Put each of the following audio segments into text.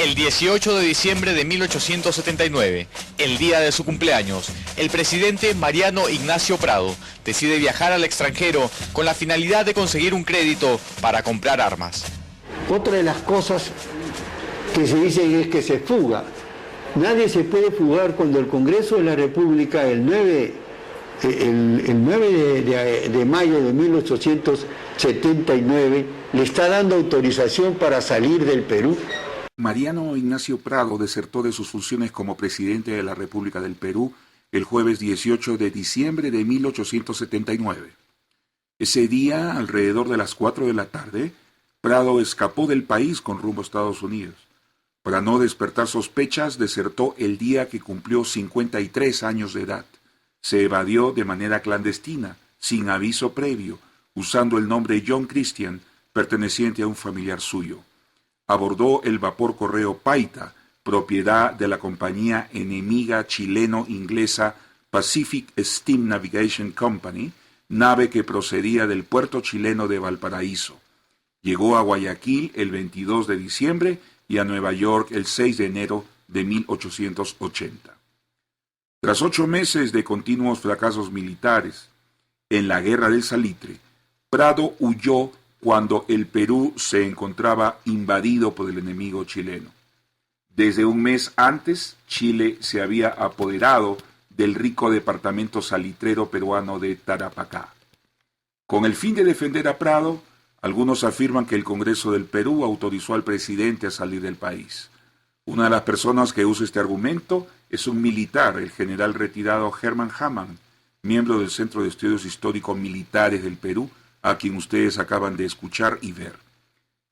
El 18 de diciembre de 1879, el día de su cumpleaños, el presidente Mariano Ignacio Prado decide viajar al extranjero con la finalidad de conseguir un crédito para comprar armas. Otra de las cosas que se dice es que se fuga. Nadie se puede fugar cuando el Congreso de la República, el 9 de mayo de 1879, le está dando autorización para salir del Perú. Mariano Ignacio Prado desertó de sus funciones como presidente de la República del Perú el jueves 18 de diciembre de 1879. Ese día, alrededor de las 4 de la tarde, Prado escapó del país con rumbo a Estados Unidos. Para no despertar sospechas, desertó el día que cumplió 53 años de edad. Se evadió de manera clandestina, sin aviso previo, usando el nombre John Christian, perteneciente a un familiar suyo. Abordó el vapor correo Paita, propiedad de la compañía enemiga chileno-inglesa Pacific Steam Navigation Company, nave que procedía del puerto chileno de Valparaíso. Llegó a Guayaquil el 22 de diciembre y a Nueva York el 6 de enero de 1880. Tras 8 meses de continuos fracasos militares en la Guerra del Salitre, Prado huyó cuando el Perú se encontraba invadido por el enemigo chileno. Desde un mes antes, Chile se había apoderado del rico departamento salitrero peruano de Tarapacá. Con el fin de defender a Prado, algunos afirman que el Congreso del Perú autorizó al presidente a salir del país. Una de las personas que usa este argumento es un militar, el general retirado Herman Hamann, miembro del Centro de Estudios Históricos Militares del Perú, a quien ustedes acaban de escuchar y ver.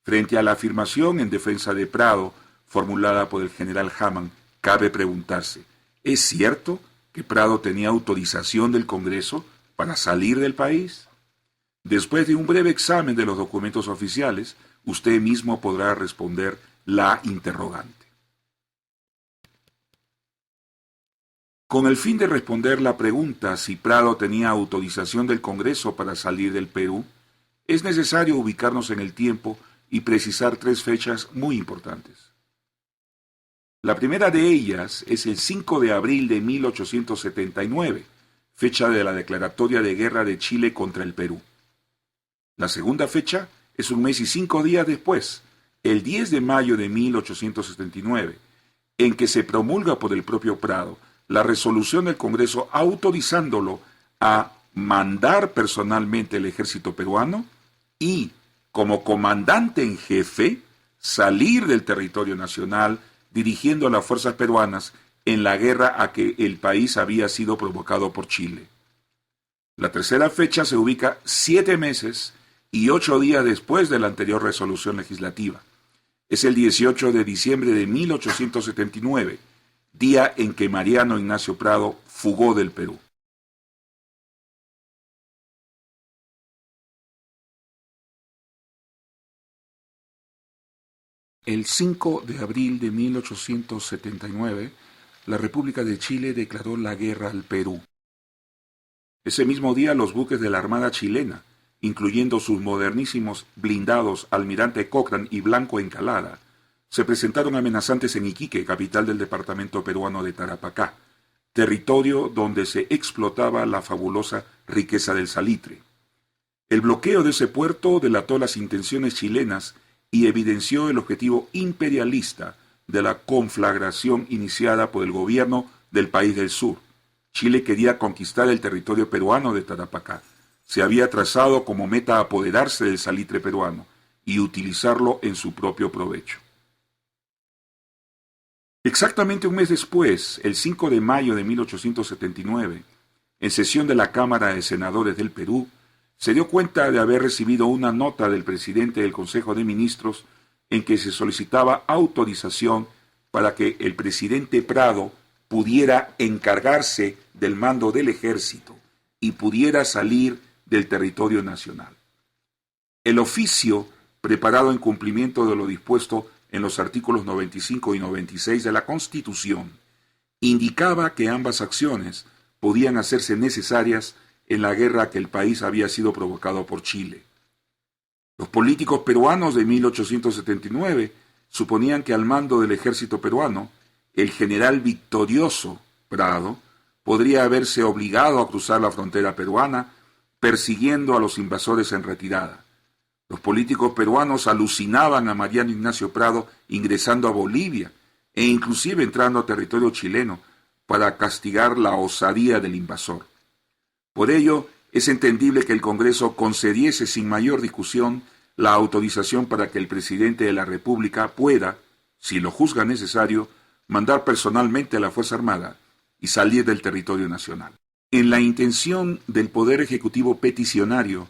Frente a la afirmación en defensa de Prado, formulada por el general Hamann, cabe preguntarse, ¿es cierto que Prado tenía autorización del Congreso para salir del país? Después de un breve examen de los documentos oficiales, usted mismo podrá responder la interrogante. Con el fin de responder la pregunta si Prado tenía autorización del Congreso para salir del Perú, es necesario ubicarnos en el tiempo y precisar 3 fechas muy importantes. La primera de ellas es el 5 de abril de 1879, fecha de la declaratoria de guerra de Chile contra el Perú. La segunda fecha es un mes y 5 días después, el 10 de mayo de 1879, en que se promulga por el propio Prado la resolución del Congreso autorizándolo a mandar personalmente el ejército peruano y, como comandante en jefe, salir del territorio nacional dirigiendo a las fuerzas peruanas en la guerra a que el país había sido provocado por Chile. La tercera fecha se ubica 7 meses y 8 días después de la anterior resolución legislativa. Es el 18 de diciembre de 1879, día en que Mariano Ignacio Prado fugó del Perú. El 5 de abril de 1879, la República de Chile declaró la guerra al Perú. Ese mismo día, los buques de la Armada chilena, incluyendo sus modernísimos blindados Almirante Cochrane y Blanco Encalada, se presentaron amenazantes en Iquique, capital del departamento peruano de Tarapacá, territorio donde se explotaba la fabulosa riqueza del salitre. El bloqueo de ese puerto delató las intenciones chilenas y evidenció el objetivo imperialista de la conflagración iniciada por el gobierno del país del sur. Chile quería conquistar el territorio peruano de Tarapacá. Se había trazado como meta apoderarse del salitre peruano y utilizarlo en su propio provecho. Exactamente un mes después, el 5 de mayo de 1879, en sesión de la Cámara de Senadores del Perú, se dio cuenta de haber recibido una nota del presidente del Consejo de Ministros en que se solicitaba autorización para que el presidente Prado pudiera encargarse del mando del ejército y pudiera salir del territorio nacional. El oficio, preparado en cumplimiento de lo dispuesto en los artículos 95 y 96 de la Constitución, indicaba que ambas acciones podían hacerse necesarias en la guerra que el país había sido provocado por Chile. Los políticos peruanos de 1879 suponían que al mando del ejército peruano, el general victorioso Prado podría haberse obligado a cruzar la frontera peruana persiguiendo a los invasores en retirada. Los políticos peruanos alucinaban a Mariano Ignacio Prado ingresando a Bolivia e inclusive entrando a territorio chileno para castigar la osadía del invasor. Por ello, es entendible que el Congreso concediese sin mayor discusión la autorización para que el presidente de la República pueda, si lo juzga necesario, mandar personalmente a la Fuerza Armada y salir del territorio nacional. En la intención del Poder Ejecutivo peticionario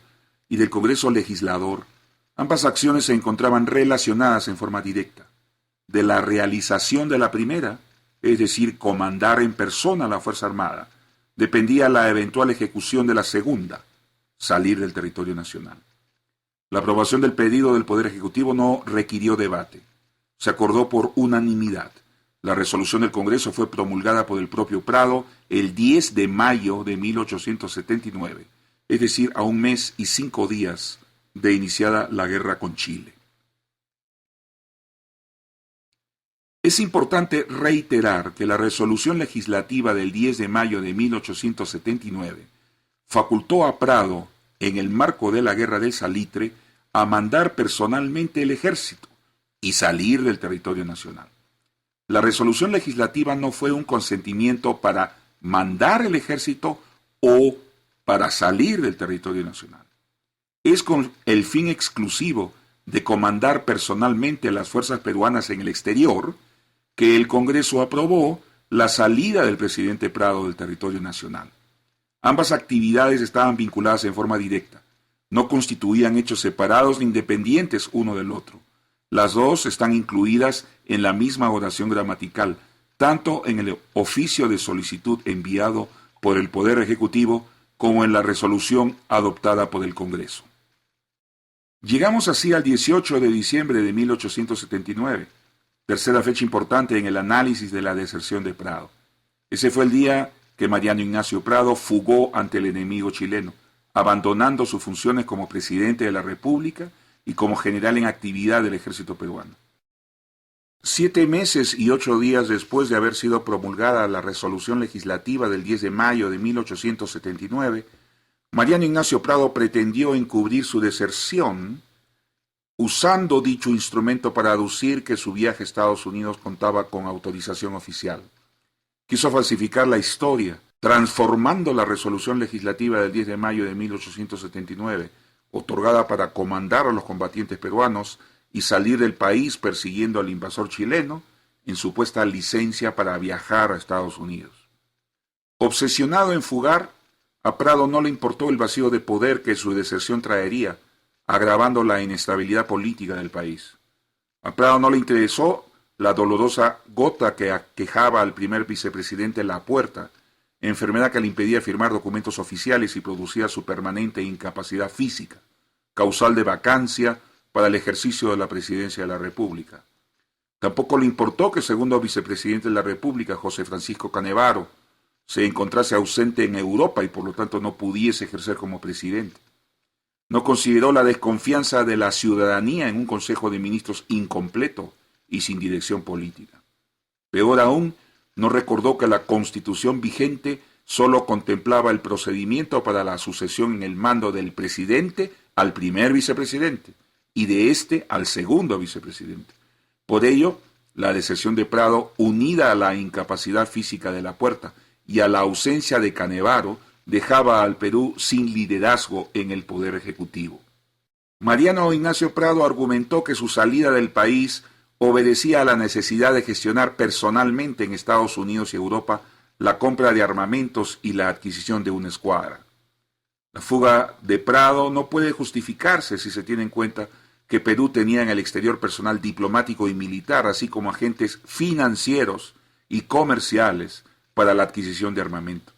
y del Congreso legislador, ambas acciones se encontraban relacionadas en forma directa. De la realización de la primera, es decir, comandar en persona a la Fuerza Armada, dependía la eventual ejecución de la segunda, salir del territorio nacional. La aprobación del pedido del Poder Ejecutivo no requirió debate. Se acordó por unanimidad. La resolución del Congreso fue promulgada por el propio Prado el 10 de mayo de 1879, es decir, a 1 mes y 5 días de iniciada la guerra con Chile. Es importante reiterar que la resolución legislativa del 10 de mayo de 1879 facultó a Prado, en el marco de la Guerra del Salitre, a mandar personalmente el ejército y salir del territorio nacional. La resolución legislativa no fue un consentimiento para mandar el ejército o para salir del territorio nacional. Es con el fin exclusivo de comandar personalmente a las fuerzas peruanas en el exterior que el Congreso aprobó la salida del presidente Prado del territorio nacional. Ambas actividades estaban vinculadas en forma directa. No constituían hechos separados ni independientes uno del otro. Las dos están incluidas en la misma oración gramatical, tanto en el oficio de solicitud enviado por el Poder Ejecutivo como en la resolución adoptada por el Congreso. Llegamos así al 18 de diciembre de 1879, tercera fecha importante en el análisis de la deserción de Prado. Ese fue el día que Mariano Ignacio Prado fugó ante el enemigo chileno, abandonando sus funciones como presidente de la República y como general en actividad del ejército peruano. 7 meses y 8 días después de haber sido promulgada la resolución legislativa del 10 de mayo de 1879, Mariano Ignacio Prado pretendió encubrir su deserción usando dicho instrumento para aducir que su viaje a Estados Unidos contaba con autorización oficial. Quiso falsificar la historia, transformando la resolución legislativa del 10 de mayo de 1879, otorgada para comandar a los combatientes peruanos y salir del país persiguiendo al invasor chileno, en supuesta licencia para viajar a Estados Unidos. Obsesionado en fugar, a Prado no le importó el vacío de poder que su deserción traería, agravando la inestabilidad política del país. A Prado no le interesó la dolorosa gota que aquejaba al primer vicepresidente Lapuerta, enfermedad que le impedía firmar documentos oficiales y producía su permanente incapacidad física, causal de vacancia para el ejercicio de la presidencia de la República. Tampoco le importó que el segundo vicepresidente de la República, José Francisco Canevaro, se encontrase ausente en Europa y por lo tanto no pudiese ejercer como presidente. No consideró la desconfianza de la ciudadanía en un Consejo de Ministros incompleto y sin dirección política. Peor aún, no recordó que la Constitución vigente solo contemplaba el procedimiento para la sucesión en el mando del presidente al primer vicepresidente y de éste al segundo vicepresidente. Por ello, la deserción de Prado, unida a la incapacidad física de Lapuerta y a la ausencia de Canevaro, dejaba al Perú sin liderazgo en el Poder Ejecutivo. Mariano Ignacio Prado argumentó que su salida del país obedecía a la necesidad de gestionar personalmente en Estados Unidos y Europa la compra de armamentos y la adquisición de una escuadra. La fuga de Prado no puede justificarse si se tiene en cuenta que Perú tenía en el exterior personal diplomático y militar, así como agentes financieros y comerciales para la adquisición de armamento.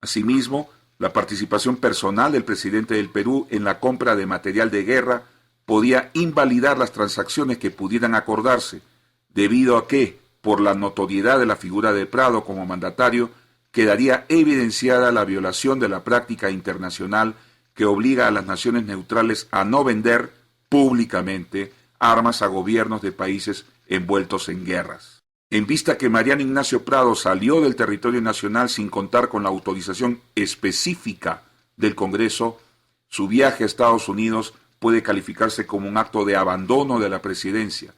Asimismo, la participación personal del presidente del Perú en la compra de material de guerra podía invalidar las transacciones que pudieran acordarse, debido a que, por la notoriedad de la figura de Prado como mandatario, quedaría evidenciada la violación de la práctica internacional que obliga a las naciones neutrales a no vender públicamente armas a gobiernos de países envueltos en guerras. En vista que Mariano Ignacio Prado salió del territorio nacional sin contar con la autorización específica del Congreso, su viaje a Estados Unidos puede calificarse como un acto de abandono de la presidencia,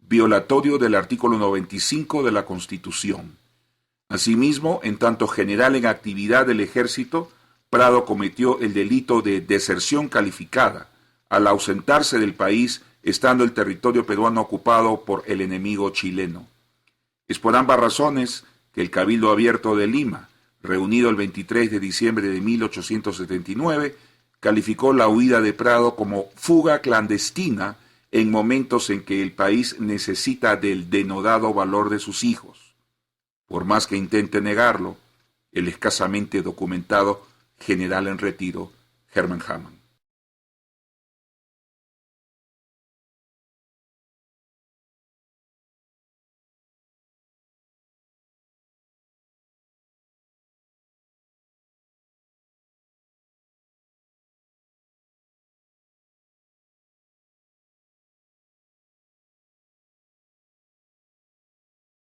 violatorio del artículo 95 de la Constitución. Asimismo, en tanto general en actividad del ejército, Prado cometió el delito de deserción calificada al ausentarse del país estando el territorio peruano ocupado por el enemigo chileno. Es por ambas razones que el Cabildo Abierto de Lima, reunido el 23 de diciembre de 1879, calificó la huida de Prado como fuga clandestina en momentos en que el país necesita del denodado valor de sus hijos. Por más que intente negarlo, el escasamente documentado general en retiro, Herman Hamann.